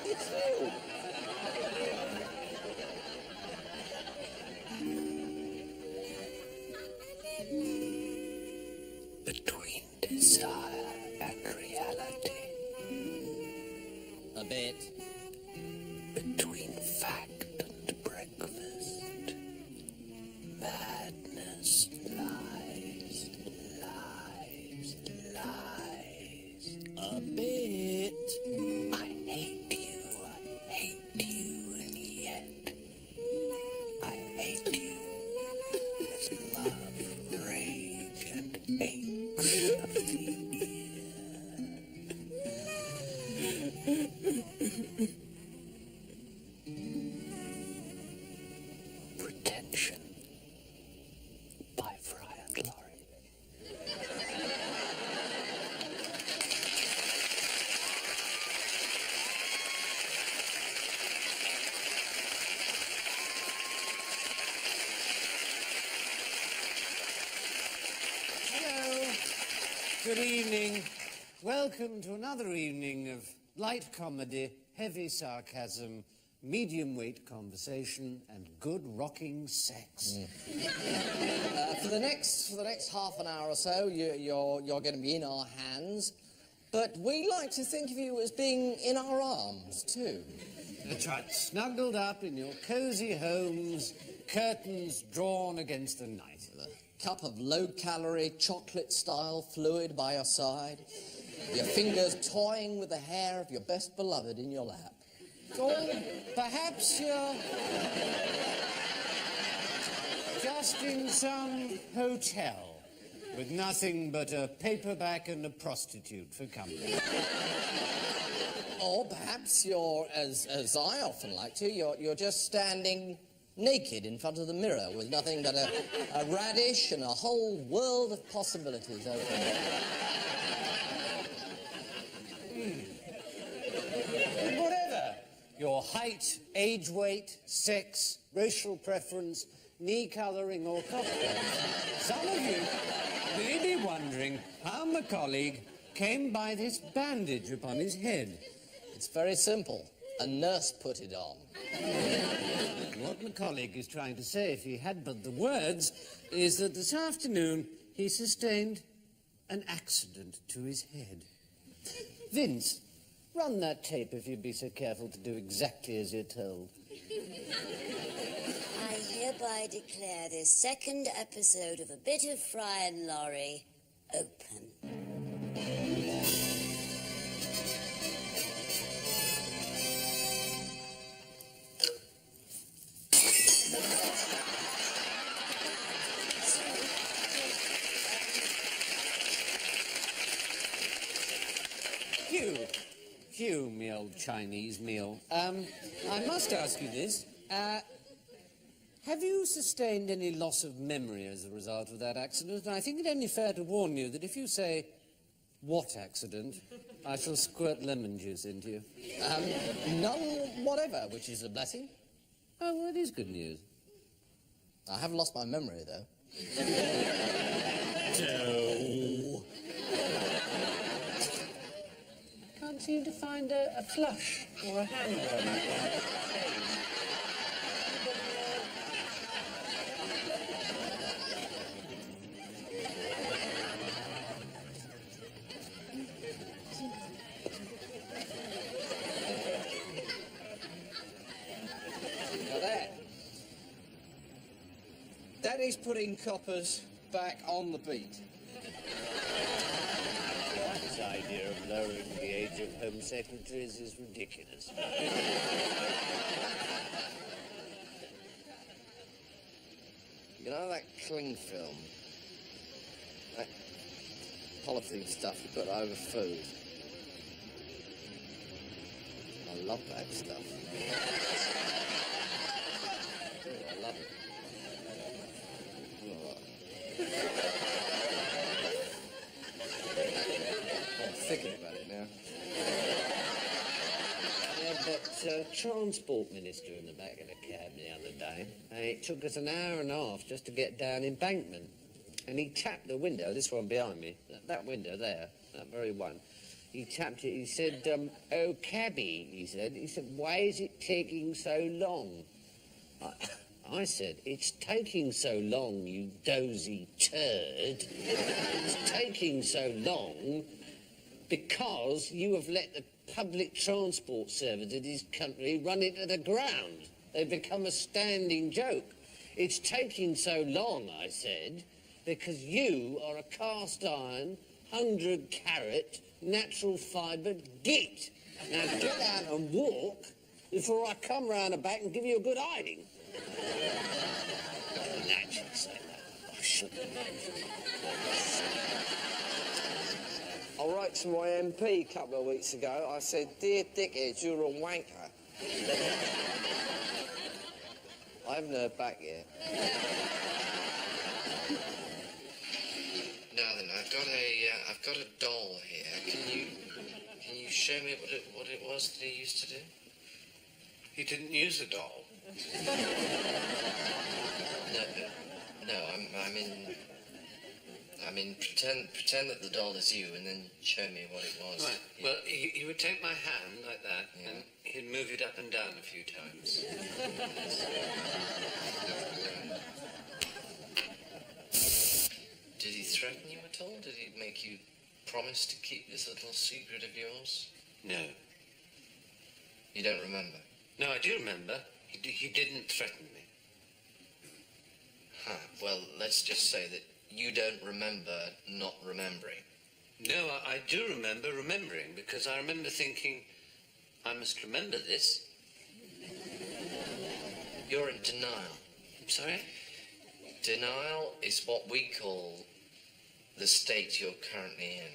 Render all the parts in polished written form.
It's you. Between desire and reality. A bit. Between fact and breakfast. Madness, lies, lies, lies. A bit. I hate you, and yet I hate you. As love, rage, and aches of the Pretension by Fry and Laurie. Hello. Good evening. Welcome to another evening of light comedy, heavy sarcasm, medium weight conversation, and good rocking sex. For the next half an hour or so, you're going to be in our hands, but we like to think of you as being in our arms too. That's right. Snuggled up in your cosy homes, curtains drawn against the night. A cup of low-calorie, chocolate-style fluid by your side, your fingers toying with the hair of your best beloved in your lap. Or perhaps you're just in some hotel with nothing but a paperback and a prostitute for company. Or perhaps you're, as I often like to, you're just standing naked in front of the mirror with nothing but a radish and a whole world of possibilities open. Whatever your height, age, weight, sex, racial preference, knee colouring or cocktail, some of you may be wondering how my colleague came by this bandage upon his head. It's very simple. A nurse put it on. What my colleague is trying to say, if he had but the words, is that this afternoon he sustained an accident to his head. Vince, run that tape if you'd be so careful to do exactly as you're told. I hereby declare this second episode of A Bit of Fry and Laurie open. Hugh, me old Chinese meal. I must ask you this. Have you sustained any loss of memory as a result of that accident? And I think it only fair to warn you that if you say, "What accident?" I shall squirt lemon juice into you. None whatever, which is a blessing. Oh, well, it is good news. I have lost my memory, though. Can't seem to find a flush or a hand. Daddy's putting coppers back on the beat. This idea of lowering the age of Home Secretaries is ridiculous. You know that cling film? That polythene stuff you put over food? I love that stuff. I love it. I'm thinking about it now. Yeah, but Transport Minister in the back of the cab the other day. It took us an hour and a half just to get down Embankment. And he tapped the window, this one behind me, that window there, that very one. He tapped it. He said, "Oh, cabby," he said. He said, "Why is it taking so long?" I said, "It's taking so long, you dozy turd. It's taking so long because you have let the public transport service of this country run into the ground. They've become a standing joke. It's taking so long," I said, "because you are a cast iron, 100-carat, natural fibre git. Now get out and walk before I come round the back and give you a good hiding." I didn't actually say that. I shouldn't have. I wrote to my MP a couple of weeks ago. I said, "Dear dickhead, you're a wanker." I haven't heard back yet. Now then, I've got a doll here. Can you show me what it was that he used to do? He didn't use a doll. No, I mean, pretend that the doll is you, and then show me what it was. Right. Well, he would take my hand like that, and he'd move it up and down a few times. Did he threaten you at all? Did he make you promise to keep this little secret of yours? No. You don't remember? No, I do remember. He didn't threaten me. Huh. Well, let's just say that you don't remember not remembering. No, I do remember remembering, because I remember thinking, I must remember this. You're in denial. I'm sorry? Denial is what we call the state you're currently in.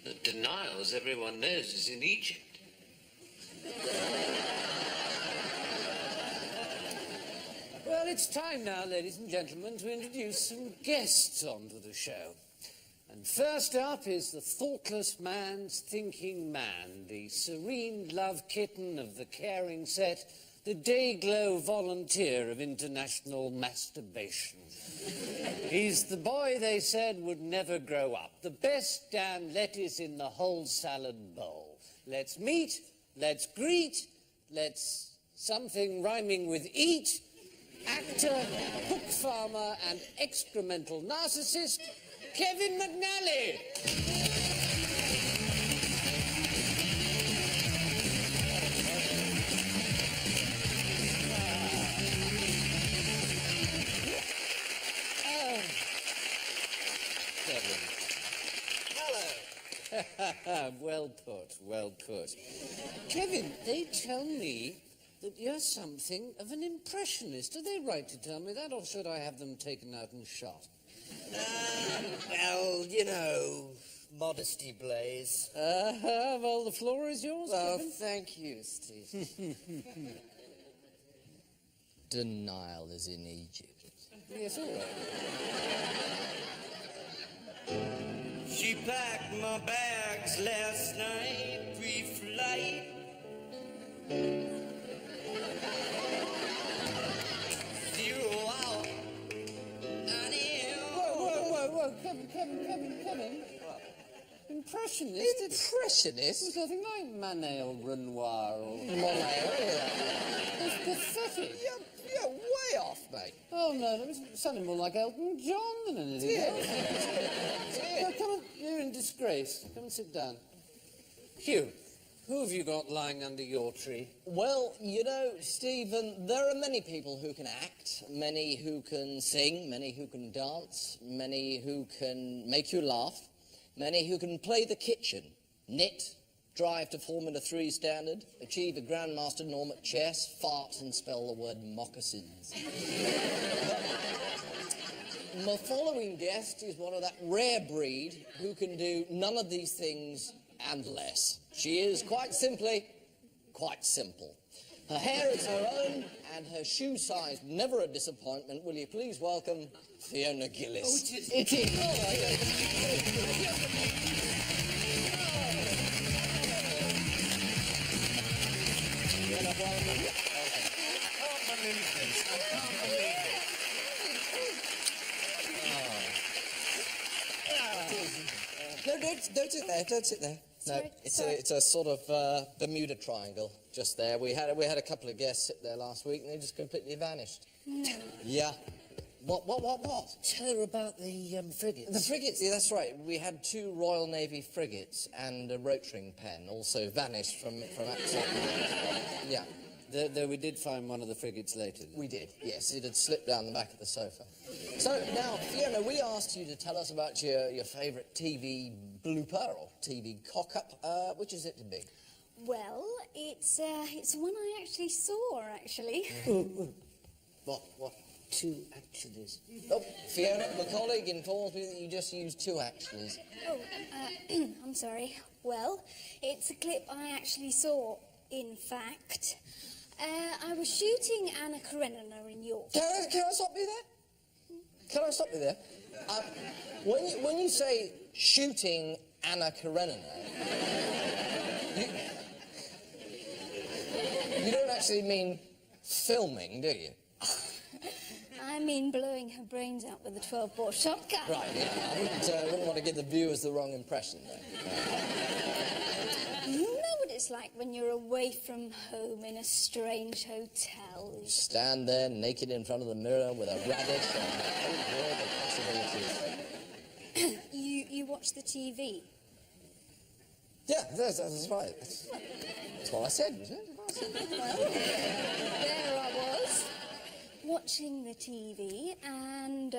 The denial, as everyone knows, is in Egypt. Well, it's time now, ladies and gentlemen, to introduce some guests onto the show. And first up is the thoughtless man's thinking man, the serene love kitten of the caring set, the day-glow volunteer of international masturbation. He's the boy they said would never grow up, the best damn lettuce in the whole salad bowl. Let's meet, let's greet, let's something rhyming with eat, actor, hook farmer, and excremental narcissist, Kevin McNally. Well put, well put. Kevin, they tell me that you're something of an impressionist. Are they right to tell me that, or should I have them taken out and shot? Well, you know, modesty, Blaze. Well, the floor is yours, Well, Kevin. thank you, Steve. Denial is in Egypt. Yes, all right. She packed my bags last night, pre-flight. Zero out. Whoa, Kevin. Impressionist? Impressionist? There's nothing like Manet or Renoir or... Monet, It's pathetic. You're way off, mate. Oh, no, it was sounding more like Elton John than anything else. No, come on, you're in disgrace. Come and sit down. Hugh, who have you got lying under your tree? Well, you know, Stephen, there are many people who can act, many who can sing, many who can dance, many who can make you laugh, many who can play the kitchen, knit, drive to Formula 3 standard, achieve a grandmaster norm at chess, fart and spell the word moccasins. My following guest is one of that rare breed who can do none of these things and less. She is, quite simply, quite simple. Her hair is her own, and her shoe size never a disappointment. Will you please welcome Fiona Gillis? Oh, it is. It is. Oh, No, don't sit there, don't sit there. Sorry, it's a sort of Bermuda Triangle just there. We had a couple of guests sit there last week and they just completely vanished. No. Yeah. What? Tell her about the frigates. The frigates, yeah, that's right. We had 2 Royal Navy frigates and a Rotring pen also vanished from accident. Yeah. Though we did find one of the frigates later. We did, yes. It had slipped down the back of the sofa. So now, Fiona, we asked you to tell us about your favourite TV blooper or TV cock-up. Which is it to be? Well, it's one I actually saw, actually. What? 2 actuallys. Oh, Fiona, my colleague informs me that you just used 2 actuallys. Oh, I'm sorry. Well, it's a clip I actually saw, in fact. I was shooting Anna Karenina in York. Can I stop you there? Can I stop you there? When you say shooting Anna Karenina, you don't actually mean filming, do you? I mean blowing her brains out with a 12-bore shotgun. Right, yeah. I wouldn't want to give the viewers the wrong impression there. You know what it's like when you're away from home in a strange hotel. You stand there naked in front of the mirror with a radish and a whole world of possibilities. You watch the TV. Yeah, that's right. That's what I said, wasn't it? There I was, watching the TV, and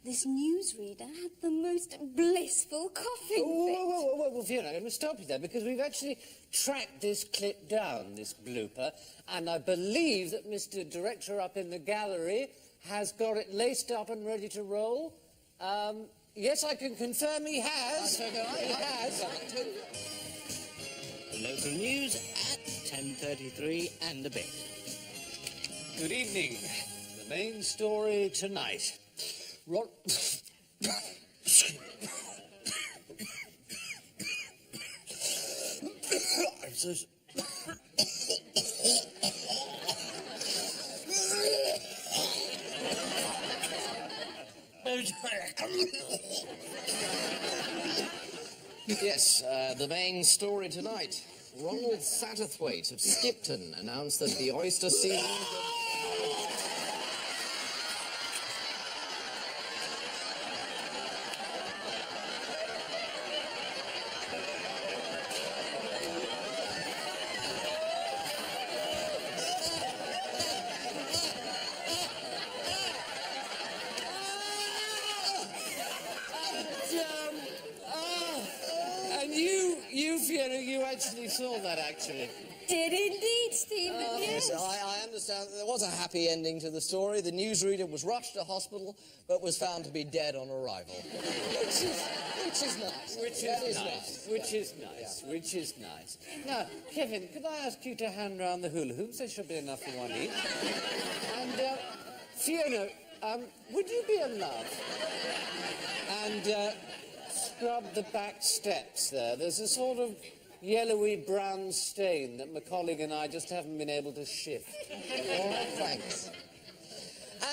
this newsreader had the most blissful coughing fit. Whoa, Fiona, I'm going to stop you there because we've actually tracked this clip down, this blooper, and I believe that Mr. Director up in the gallery has got it laced up and ready to roll. Yes, I can confirm he has. He has. Local news at 10:33 and a bit. Good evening. The main story tonight. Yes, the main story tonight. Ronald Satterthwaite of Skipton announced that the oyster season... And you, Fiona, you actually saw that, actually. Did indeed, Stephen, yes. I understand that there was a happy ending to the story. The newsreader was rushed to hospital, but was found to be dead on arrival. Which is nice. Which is nice. Now, Kevin, could I ask you to hand round the hula hoops? There should be enough for one each. And, Fiona, would you be a love? And, scrub the back steps there. There's a sort of yellowy brown stain that my colleague and I just haven't been able to shift. Oh, thanks.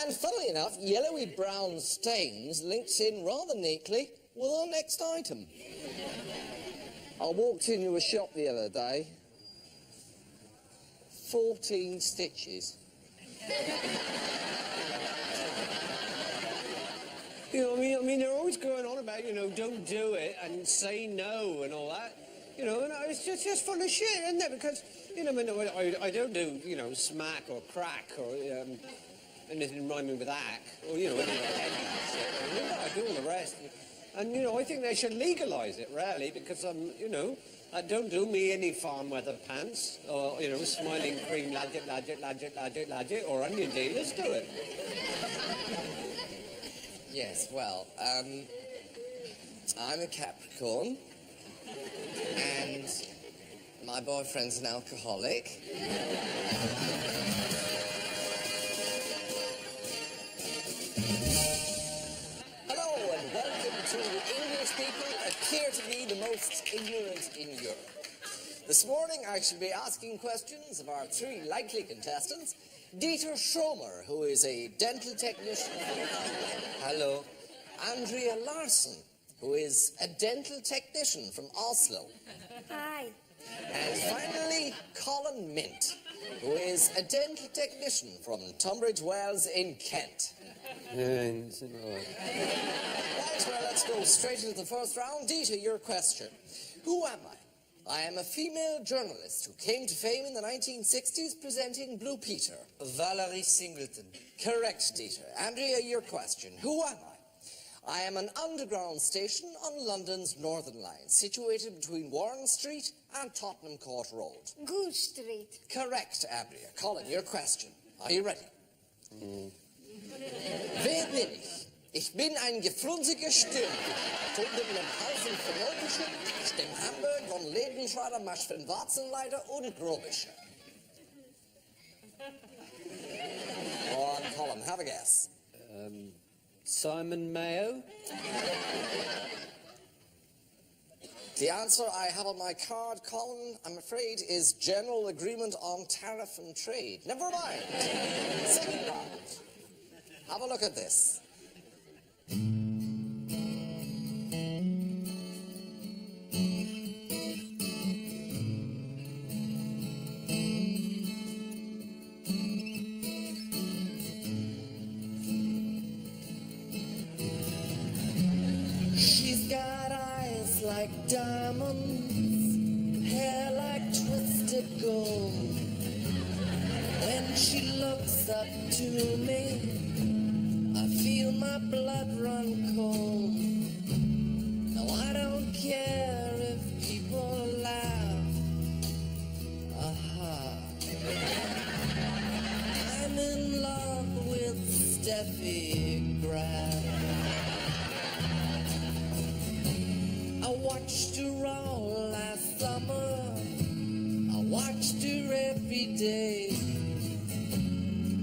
And funnily enough, yellowy brown stains links in rather neatly with our next item. I walked into a shop the other day. 14 stitches. You know, I mean, they're always going on about, don't do it and say no and all that. And it's just full of shit, isn't it? Because, I don't do, smack or crack or anything rhyming with ack or, anything like that. I do all the rest. And, I think they should legalise it, really, because, I don't do me any farm weather pants or, smiling cream ladget, or onion dealers do it. Yes, well, I'm a Capricorn, and my boyfriend's an alcoholic. Hello, and welcome to English people appear to be the most ignorant in Europe. This morning I shall be asking questions of our 3 likely contestants. Dieter Schomer, who is a dental technician. Hello. Andrea Larson, who is a dental technician from Oslo. Hi. And finally, Colin Mint, who is a dental technician from Tunbridge Wells in Kent. Right, well, let's go straight into the first round. Dita, your question. Who am I? I am a female journalist who came to fame in the 1960s presenting Blue Peter. Valerie Singleton. Correct, Dieter. Andrea, your question. Who am I? I am an underground station on London's Northern Line, situated between Warren Street and Tottenham Court Road. Goose Street. Correct, Andrea. Colin, your question. Are you ready? Wer bin ich? Ich bin ein gefrunziger Stürmer. Tunde mit dem Haufen Phönopischen, Stimm Hamburg von Lebenschreiber, Masch von Watzenleiter und Grobische. Und Colin, have a guess. Simon Mayo? The answer I have on my card, Colin, I'm afraid, is General Agreement on Tariff and Trade. Never mind. Second round. Have a look at this. She's got eyes like diamonds, hair like twisted gold. When she looks up to me, I feel my blood run cold. No, I don't care if people laugh. Aha. I'm in love with Steffi Graf. I watched her all last summer. I watched her every day.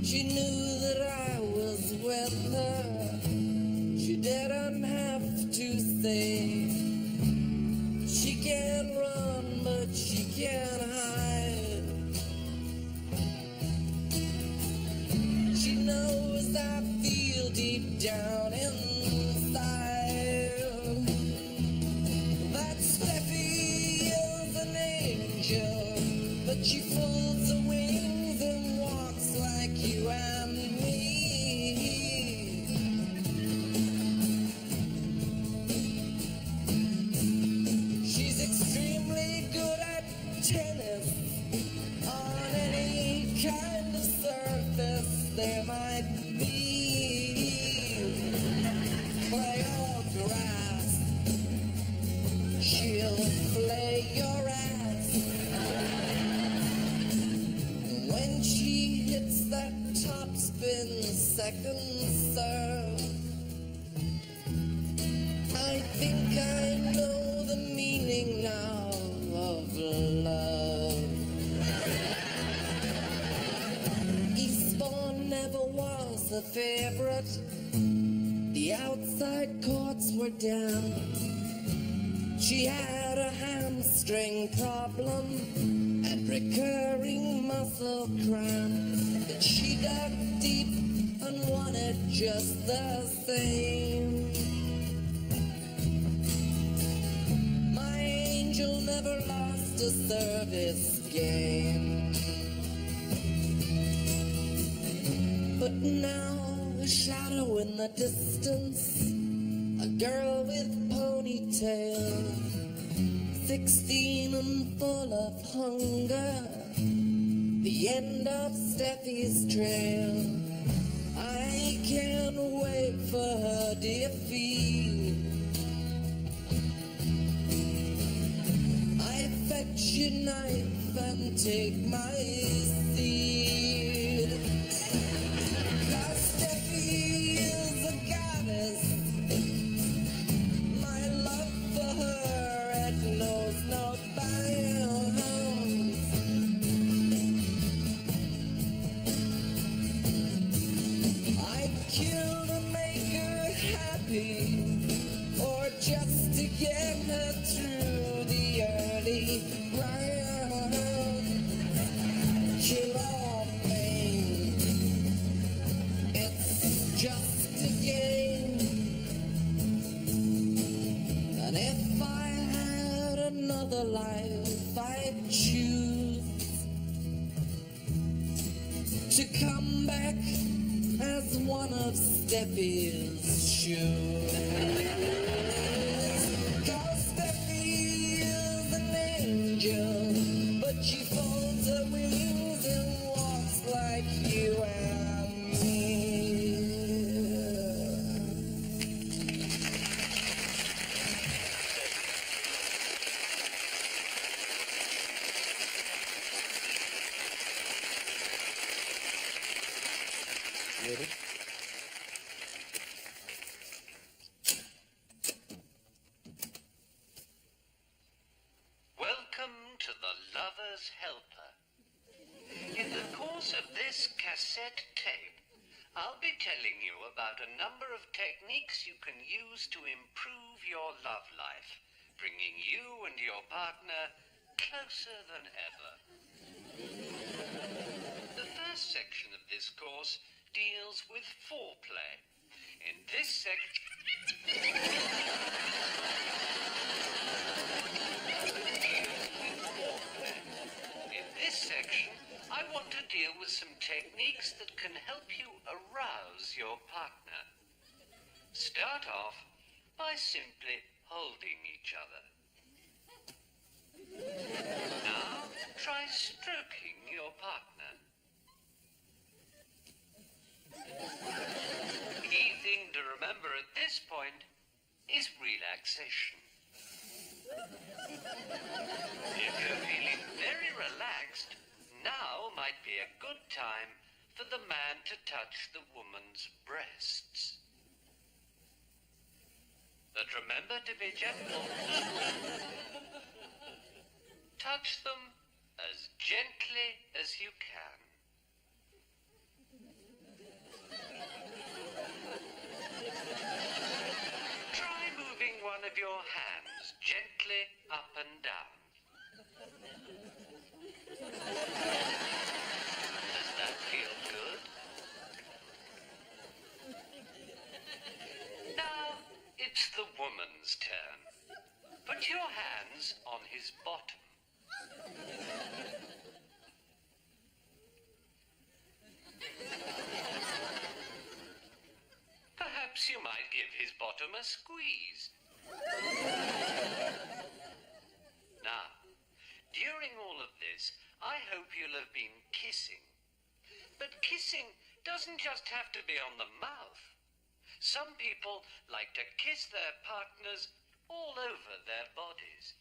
She knew that I was with her. She didn't have to say. She can run, but she can't hide. She knows I feel deep down inside that Steffi is an angel, but she folds her wings and walks like you and me. She's extremely good at tennis on any kind of surface there might be. Play or grass, she'll play your ass. When she hits that topspin second serve, I think I know the meaning now of love. Eastbourne never was a favorite. The outside courts were down. She had a hamstring problem and recurring muscle cramp, but she dug deep and wanted just the same. My angel never lost a service game. But now a shadow in the distance, a girl with ponytail, 16 and full of hunger, the end of Steffi's trail. I can't wait for her defeat. I fetch your knife and take my seat. 'Cause Steffi is a goddess. My love for her, it knows no bounds. I'd kill to make her happy, or just to get her through the early round. Kill all life I choose to come back as one of Steffi's shoes. 'Cause Steffi is an angel, but she folds her wings and walks like you and me. Ready? Welcome to The Lover's Helper. In the course of this cassette tape, I'll be telling you about a number of techniques you can use to improve your love life, bringing you and your partner closer than ever. The first section of this course deals with foreplay. In this section, I want to deal with some techniques that can help you arouse your partner. Start off by simply holding each other. Now, try stroking your partner. Key thing to remember at this point is relaxation. If you're feeling very relaxed, now might be a good time for the man to touch the woman's breasts. But remember to be gentle. Touch them as gently as you can. Try moving one of your hands gently up and down. Does that feel good? Now it's the woman's turn. Put your hands on his bottom. Perhaps you might give his bottom a squeeze. Now, during all of this, I hope you'll have been kissing. But kissing doesn't just have to be on the mouth. Some people like to kiss their partners all over their bodies.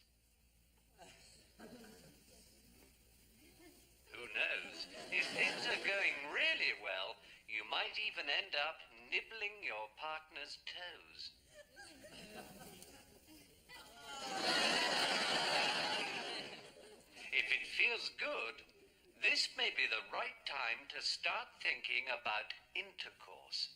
Who knows? If things are going really well, you might even end up nibbling your partner's toes. If it feels good, this may be the right time to start thinking about intercourse.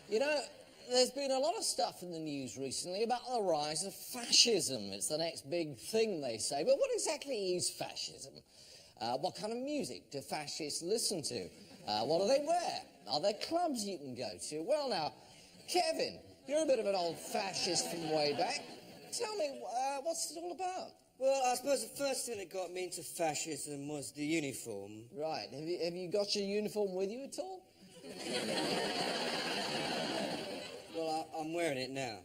You know, there's been a lot of stuff in the news recently about the rise of fascism. It's the next big thing, they say. But what exactly is fascism? What kind of music do fascists listen to? What do they wear? Are there clubs you can go to? Well, now, Kevin, you're a bit of an old fascist from way back. Tell me, what's it all about? Well, I suppose the first thing that got me into fascism was the uniform. Right. Have you got your uniform with you at all? Well, I'm wearing it now.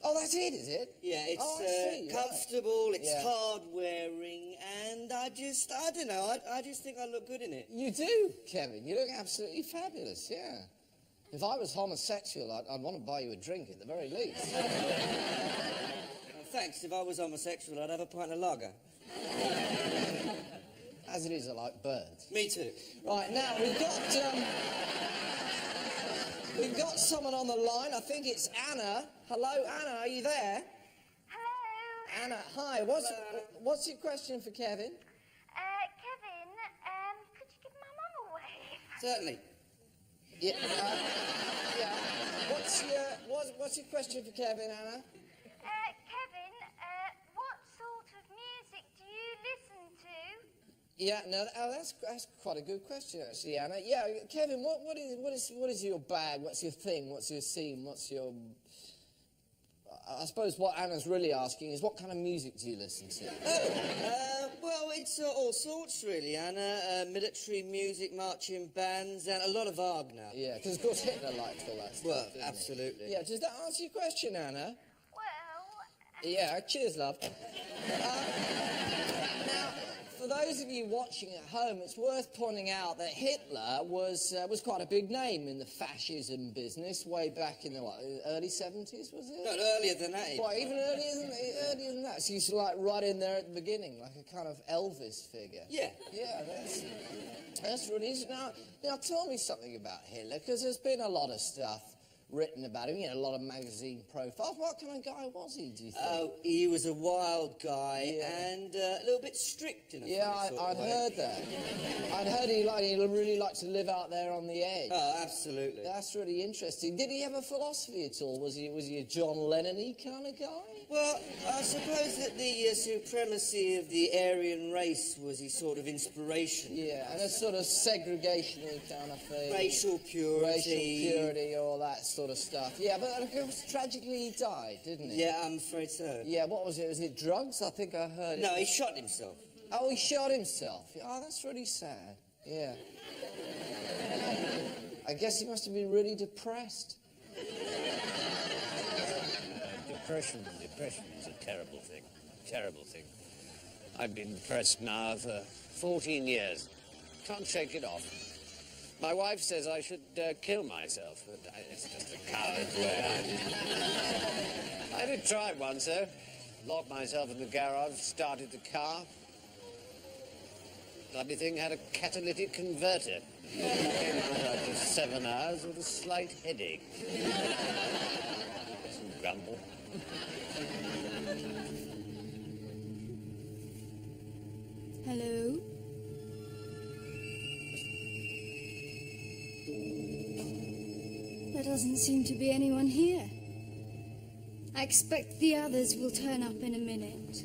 Oh, that's it, is it? Yeah, it's I see, comfortable, right. it's Yeah. hard wearing, and I don't know, I just think I look good in it. You do, Kevin. You look absolutely fabulous, yeah. If I was homosexual, I'd want to buy you a drink at the very least. Thanks, if I was homosexual, I'd have a pint of lager. As it is, I like birds. Me too. Right, now, we've got someone on the line. I think it's Anna. Hello, Anna, are you there? Hello. Anna, hi. What's your question for Kevin? Kevin, could you give my mum a wave? Certainly. Yeah. Yeah. What's your question for Kevin, Anna? Kevin, what sort of music do you listen to? Yeah, no, that's quite a good question, actually, Anna. Yeah, Kevin, what is your bag? What's your thing? What's your scene? What's your... I suppose what Anna's really asking is what kind of music do you listen to? Well, it's all sorts, really, Anna. Military music, marching bands, and a lot of Wagner. Yeah, because, of course, Hitler liked all that stuff, Well, didn't he? absolutely. Yeah, does that answer your question, Anna? Well, Yeah, cheers, love. Now, for those of you watching at home, it's worth pointing out that Hitler was quite a big name in the fascism business way back in the, early 70s, was it? Not earlier than that. Well, even earlier than that. So he's like right in there at the beginning, like a kind of Elvis figure. Yeah. Yeah, that's really easy. Now tell me something about Hitler, because there's been a lot of stuff written about him, a lot of magazine profiles. What kind of guy was he, do you think? Oh, he was a wild guy Yeah. and a little bit strict in a Yeah, funny sort I'd of way. heard that. I'd heard he really liked to live out there on the edge. Oh, absolutely. That's really interesting. Did he have a philosophy at all? Was he a John Lennon-y kind of guy? Well, I suppose that the supremacy of the Aryan race was his sort of inspiration. Yeah, and a sort of segregation-y kind of thing. Racial purity. Racial purity, all that sort of stuff. Yeah, but of course, tragically he died, didn't he? Yeah, I'm afraid so. Yeah, what was it? Was it drugs? I think I heard it. No, he shot himself. Oh, he shot himself. Oh, that's really sad. Yeah. I guess he must have been really depressed. Depression is a terrible thing. I've been depressed now for 14 years. Can't shake it off. My wife says I should kill myself, but it's just a coward's way. I did try once, though. Locked myself in the garage, started the car. Bloody thing had a catalytic converter. Came out after 7 hours with a slight headache. Some grumble. Hello? There doesn't seem to be anyone here. I expect the others will turn up in a minute.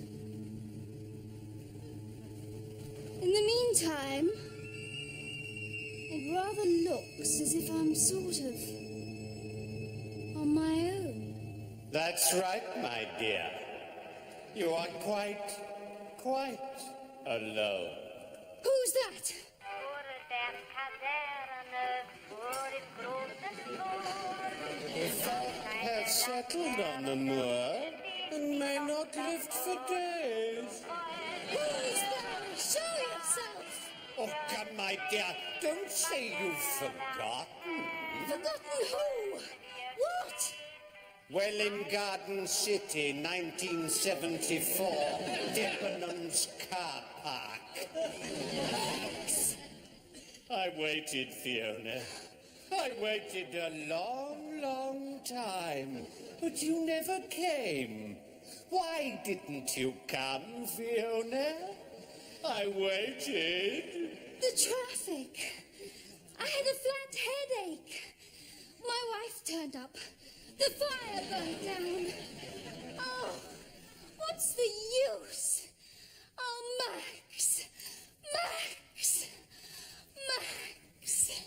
In the meantime, it rather looks as if I'm sort of on my own. That's right, my dear. You are quite alone. Who's that? If I had settled on the moor and may not lift for days. Who is there? Show yourself! Oh, come, my dear, don't say you've forgotten. Forgotten who? What? Welling Garden City, 1974, Debenhams car park. I waited, Fiona. I waited a long, long time, but you never came. Why didn't you come, Fiona? I waited. The traffic. I had a flat headache. My wife turned up. The fire burnt down. Oh, what's the use? Oh, Max. Max. Max.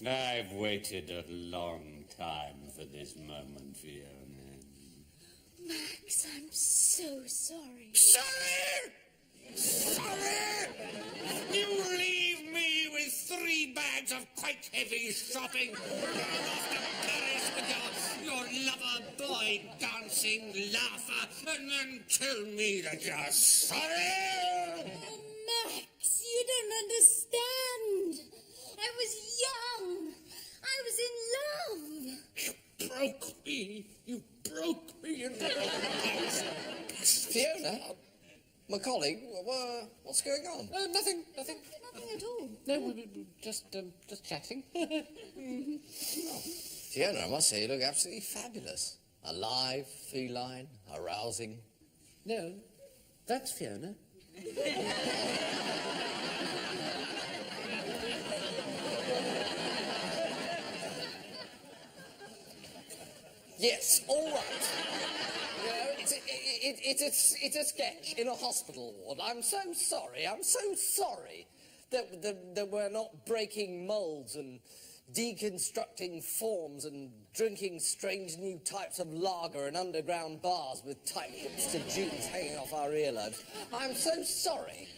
I've waited a long time for this moment, Fiona. Max, I'm so sorry. Sorry! Sorry! You leave me with 3 bags of quite heavy shopping. Go off to Paris with your lover boy dancing laugher, and then tell me that you're sorry! Oh, Max, you don't understand. I was young. I was in love. You broke me. You broke me in the Fiona? My colleague? What's going on? Nothing. Nothing at all. No, we're just chatting. Fiona, I must say, you look absolutely fabulous. Alive, feline, arousing. No, that's Fiona. Yes, all right. it's a sketch in a hospital ward. I'm so sorry that we're not breaking molds and deconstructing forms and drinking strange new types of lager in underground bars with tight hipster jeans hanging off our earlobes. I'm so sorry,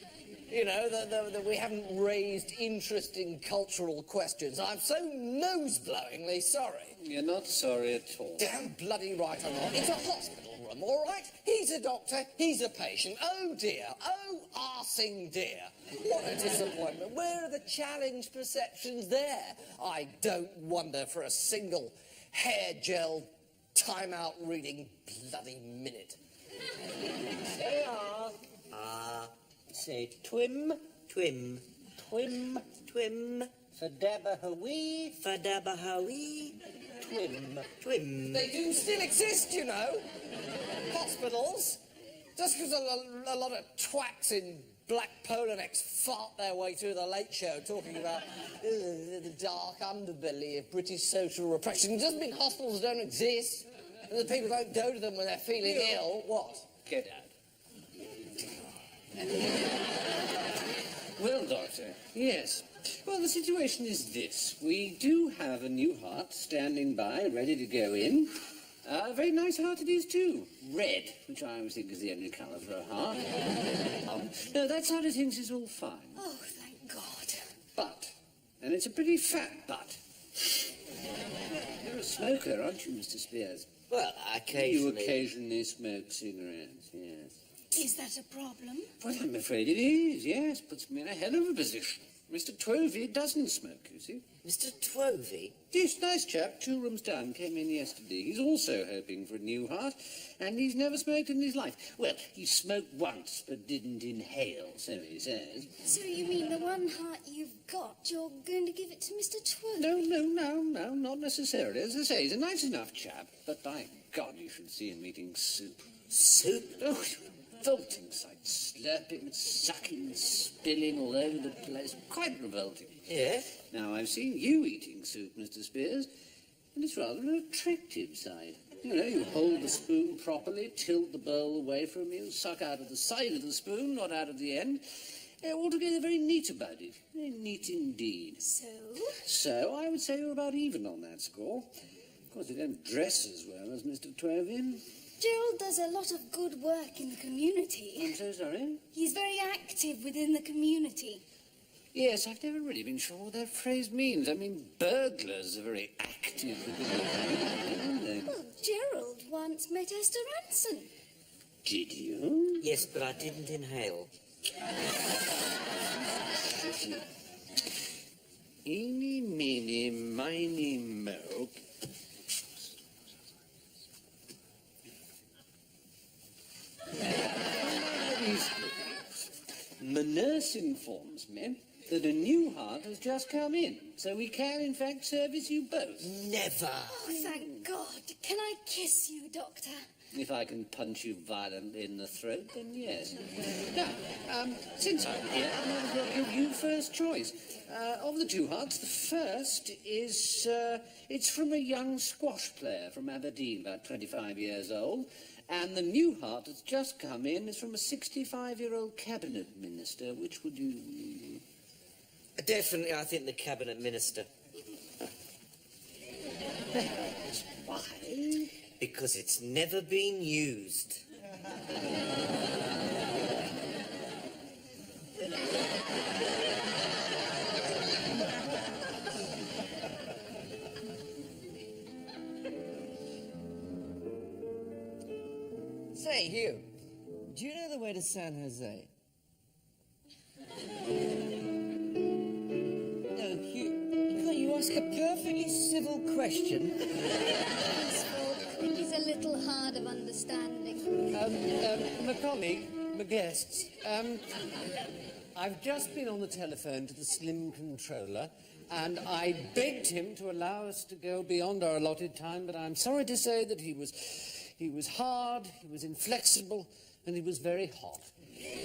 you know, that we haven't raised interesting cultural questions. I'm so nose-blowingly sorry. You're not sorry at all. Damn bloody right I'm not. It's a hospital room, all right? He's a doctor, he's a patient. Oh dear, oh arsing dear. What a disappointment. Where are the challenge perceptions there? I don't wonder for a single hair gel time-out reading bloody minute. They are. Say twim, twim, twim, twim. Fadabahawi, fadabahawi, twim, twim. They do still exist, you know. Hospitals. Just because a lot of twats in black polo necks fart their way through the Late Show talking about the dark underbelly of British social repression. It doesn't mean hospitals don't exist and that people don't go to them when they're feeling ill. What? Get out. Well, Doctor, yes. Well, the situation is this. We do have a new heart standing by, ready to go in. A very nice heart it is, too. Red, which I always think is the only colour for a heart. No, that side of things is all fine. Oh, thank God. But, and it's a pretty fat but. You're a smoker, aren't you, Mr. Spears? Well, occasionally. You occasionally smoke cigarettes, yes. Is that a problem? Well, I'm afraid it is, yes. Puts me in a hell of a position. Mr. Twovey doesn't smoke, you see. Mr. Twovey? Yes, nice chap, 2 rooms down, came in yesterday. He's also hoping for a new heart, and he's never smoked in his life. Well, he smoked once, but didn't inhale, so he says. So you mean the one heart you've got, you're going to give it to Mr. Twovey? No, not necessarily. As I say, he's a nice enough chap, but by God, you should see him eating soup. Soup? Oh, revolting sight. Slurping, sucking, spilling all over the place. Quite revolting. Yes? Now, I've seen you eating soup, Mr. Spears, and it's rather an attractive sight. You know, you hold the spoon properly, tilt the bowl away from you, suck out of the side of the spoon, not out of the end. Altogether very neat about it. Very neat indeed. So? So, I would say you're about even on that score. Of course, you don't dress as well as Mr. Twovey. Gerald does a lot of good work in the community. I'm so sorry? He's very active within the community. Yes, I've never really been sure what that phrase means. I mean, burglars are very active within the community, aren't they? Well, Gerald once met Esther Ranson. Did you? Yes, but I didn't inhale. Eeny, meeny, miny, mo. The nurse informs me that a new heart has just come in, so we can, in fact, service you both. Never. Oh, thank God. Can I kiss you, Doctor? If I can punch you violently in the throat, then yes. Now, since I'm here, I might as well give you first choice. Of the 2 hearts, the first is, it's from a young squash player from Aberdeen, about 25 years old. And the new heart that's just come in is from a 65-year-old cabinet minister. Which would you... Definitely, I think the cabinet minister. Why? Because it's never been used. Say, Hugh, Do you know the way to San Jose? No, Hugh, can't you ask a perfectly civil question? I think he's a little hard of understanding. My colleague, my guests, I've just been on the telephone to the slim controller, and I begged him to allow us to go beyond our allotted time, but I'm sorry to say that he was hard, he was inflexible, and he was very hot.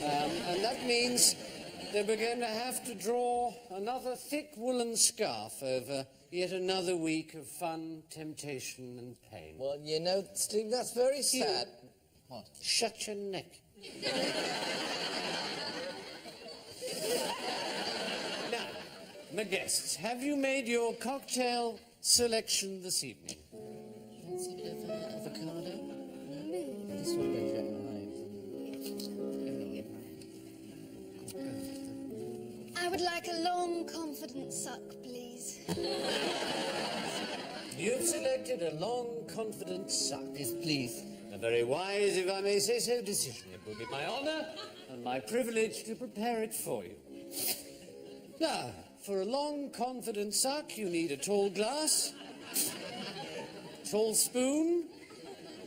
And that means that we're going to have to draw another thick woolen scarf over yet another week of fun, temptation, and pain. well, you know, Steve, that's very sad. What? Shut your neck. Now, my guests, have you made your cocktail selection this evening? Fancy a bit of avocado? This one goes down I would like a long, confident suck, please. You've selected a long, confident suck. Yes, please. A very wise, if I may say so, decision. It will be my honour and my privilege to prepare it for you. Now, for a long, confident suck, you need a tall glass, a tall spoon,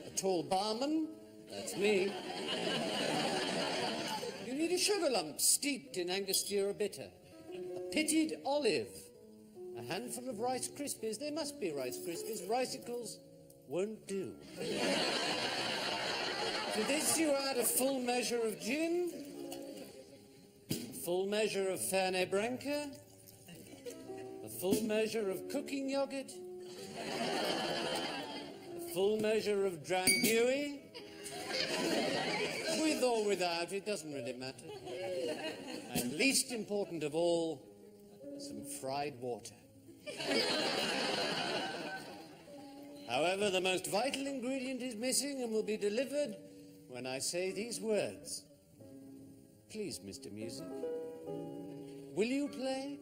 a tall barman, that's me. You need a sugar lump steeped in Angostura bitter, a pitted olive, a handful of Rice Krispies. There must be Rice Krispies. Ricicles won't do. To this you add a full measure of gin, a full measure of Fernet Branca, a full measure of cooking yogurt, a full measure of Drambuie, with or without, it doesn't really matter. And least important of all, some fried water. However, the most vital ingredient is missing and will be delivered when I say these words. Please, Mr. Music, will you play?